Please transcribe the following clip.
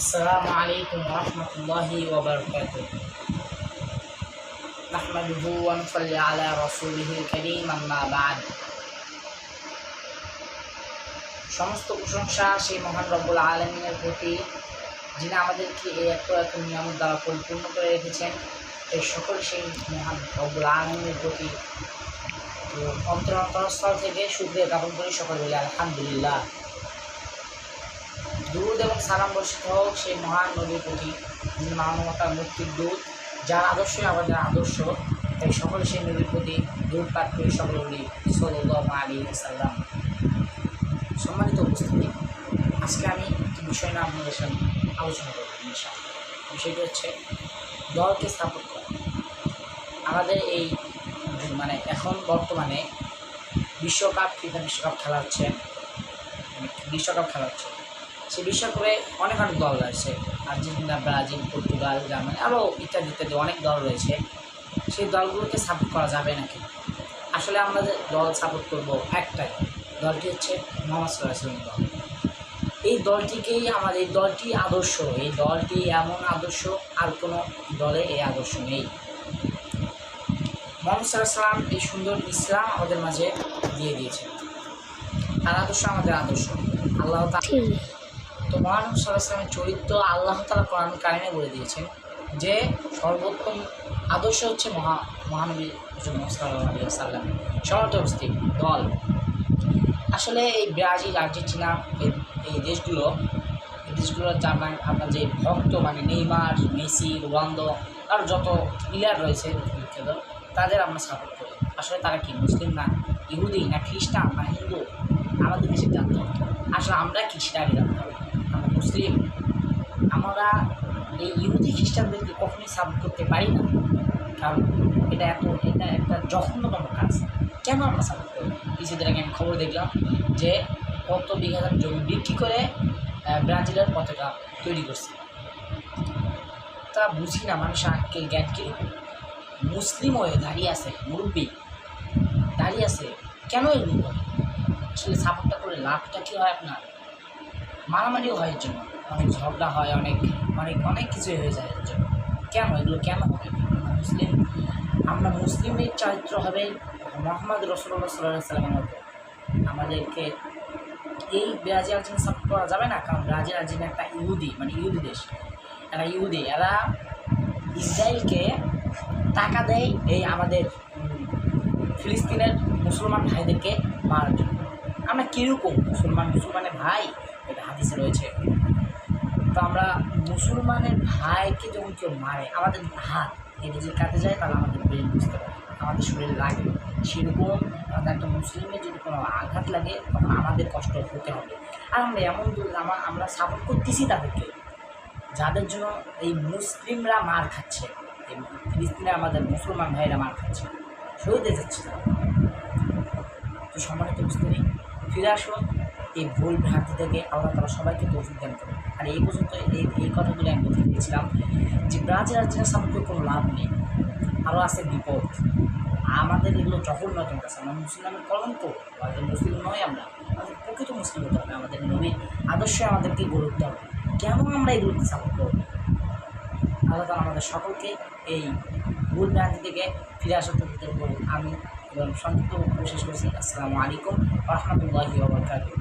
আসসালামু আলাইকুম ওয়া রাহমাতুল্লাহি ওয়া বারাকাতুহু। নাহমাদুহু ওয়া নুসাল্লি আলা রাসূলিহিল কারীম, আম্মা বা'দ। সমস্ত প্রশংসা সেই মহান রব্বুল আলামিনের প্রতি, যিনি আমাদেরকে এই এত নিয়ামত দ্বারা পরিপূর্ণ করে রেখেছেন। এই সকল সেই মহান রব্বুল আলামিনের প্রতি অন্তরস্থল থেকে শুকরিয়া জ্ঞাপন করি। সকল বলি আলহামদুলিল্লাহ। দুরূদ এবং সালাম বর্ষিত হোক সেই মহান নবীর প্রতি, যিনি মানবতার মুক্তির দূত, যার আদর্শই আমাদের আদর্শ। তাই সকল সেই নবীর প্রতি দুরূদ পাঠ করি। সকল বলি সাল্লাল্লাহু আলাইহি ওয়াসাল্লাম। সম্মানিত উপস্থিতি, আজকে আমি একটি বিষয় নিয়ে আপনাদের সামনে আলোচনা করব ইনশাআল্লাহ। বিষয়টি হচ্ছে দলকে সাপোর্ট করা। আমাদের এই এখন বর্তমানে বিশ্বকাপ, ফিফা বিশ্বকাপ খেলা হচ্ছে, সেই বিশ্বকাপে অনেক দল রয়েছে। আর্জেন্টিনা, ব্রাজিল, পর্তুগাল, জার্মানি, আরও ইত্যাদি ইত্যাদি অনেক দল রয়েছে। সেই দলগুলোকে সাপোর্ট করা যাবে নাকি? আসলে আমরা যে দল সাপোর্ট করব একটাই, দলটি হচ্ছে মুহাম্মদ সাল্লাল্লাহু আলাইহি ওয়াসাল্লামের দল। এই দলটিকেই আমাদের, এই দলটি আদর্শ, এই দলটি এমন আদর্শ, আর কোনো দলে এই আদর্শ নেই। মুহাম্মদ সাল্লাল্লাহু আলাইহি ওয়াসাল্লাম এই সুন্দর ইসলাম আমাদের মাঝে দিয়ে দিয়েছেন। তার আদর্শ আমাদের আদর্শ। আল্লাহ তো মহানবী সাল্লাল্লাহু আলাইহি ওয়াসাল্লামের চরিত্র আল্লাহ তাআলা কোরআন কারিমে বলে দিয়েছেন যে সর্বোত্তম আদর্শ হচ্ছে মহানবী সাল্লাল্লাহু আলাইহি ওয়াসাল্লাম। সমর্থ উপস্থিত দল আসলে এই ব্রাজিল, আর্জেন্টিনা, এই দেশগুলোর আপনার যে ভক্ত, নেইমার, মেসি, রোনালদো আর যত প্লেয়ার রয়েছে বিখ্যাত, তাদের আমরা সাপোর্ট করি। আসলে তারা কি মুসলিম না, ইহুদি না, খ্রিস্টান না, হিন্দু? আমাদের দেশে জানতে হবে। আসলে আমরা কি সেটা আগে জানতে হবে। আমরা মুসলিম, আমরা এই ইহুদি খ্রিস্টানদেরকে কখনোই সাপোর্ট করতে পারি না, কারণ এটা একটা জঘন্যতম কাজ। কেন আমরা সাপোর্ট করি? কিছুদিন আগে আমি খবর দেখলাম যে কত বিঘা জমি বিক্রি করে ব্রাজিলের পতাকা তৈরি করছে। তা বুঝি না মানুষের আজকের জ্ঞান কীরকম। মুসলিম হয়ে দাঁড়িয়ে আছে, মুরব্বী দাঁড়িয়ে আছে, কেন এগুলো করে? আসলে সাপোর্টটা করে লাভটা কী হয়? আপনার মারামারিও হয় এর জন্য, অনেক ঝগড়া হয়, অনেক কিছুই হয়ে যায় এর জন্য। কেন এগুলো কেন হবে? আমরা মুসলিমের চরিত্র হবে মুহাম্মদ রাসূলুল্লাহ সাল্লাল্লাহু আলাইহি ওয়াসাল্লামের মতো। আমাদেরকে এই ব্রাজিল, আর্জেন্টিনা সাপোর্ট করা যাবে না, কারণ ব্রাজিল, আর্জেন্টিনা একটা ইহুদি দেশ। এরা ইসরায়েলকে টাকা দেয় এই আমাদের ফিলিস্তিনের মুসলমান ভাইদেরকে মারার জন্য। আমরা কীরকম মুসলমানের ভাই? এটা হাদিসে রয়েছে। তো আমরা মুসলমানের ভাইকে যখন কেউ মারে, আমাদের হাত এটা যদি কাটে যায়, তাহলে আমাদের ব্রেন বুঝতে পারে, আমাদের শরীরে লাগে। সেরকম একটা মুসলিমের যদি কোনো আঘাত লাগে, তখন আমাদের কষ্ট হতে হবে। আর আমরা আমরা সাপোর্ট করতেছি তাদেরকে, যাদের জন্য এই মুসলিমরা মার খাচ্ছে, এই ফিলিস্তিনে আমাদের মুসলমান ভাইরা মার খাচ্ছে, শহীদ হয়ে যাচ্ছে তারা। তো সম্মানিত মুসলিম, ফিরে আসুন এই ভুল ভ্রান্তি থেকে। আল্লাহ তাআলা সবাইকে তৌফিক দান করুন। আর এই পর্যন্ত এই কথাগুলি আমি বলতে গিয়েছিলাম যে ব্রাজিল, আর্জেন্টিনা সাপোর্ট কোনো লাভ নেই, আরও আছে বিপদ। আমাদের এগুলো জঘন্যতম কাছে। আমরা মুসলমানের কলঙ্ক, আমাদের মুসলিম নয়। আমাদের প্রকৃত মুসলিম হতে হবে, আমাদের নবীর আদর্শে আমাদেরকে গড়ে উঠতে হবে। কেন আমরা এগুলোকে সাপোর্ট করব? আল্লাহ তাআলা আমাদের সকলকে এই ভুল ভ্রান্তি থেকে ফিরে আসার তৌফিক দান করুন। আমি সংক্ষিপ্ত শেষ করছি। আসসালামু আলাইকুম ওয়া রাহমাতুল্লাহি ওয়া বারাকাতুহু।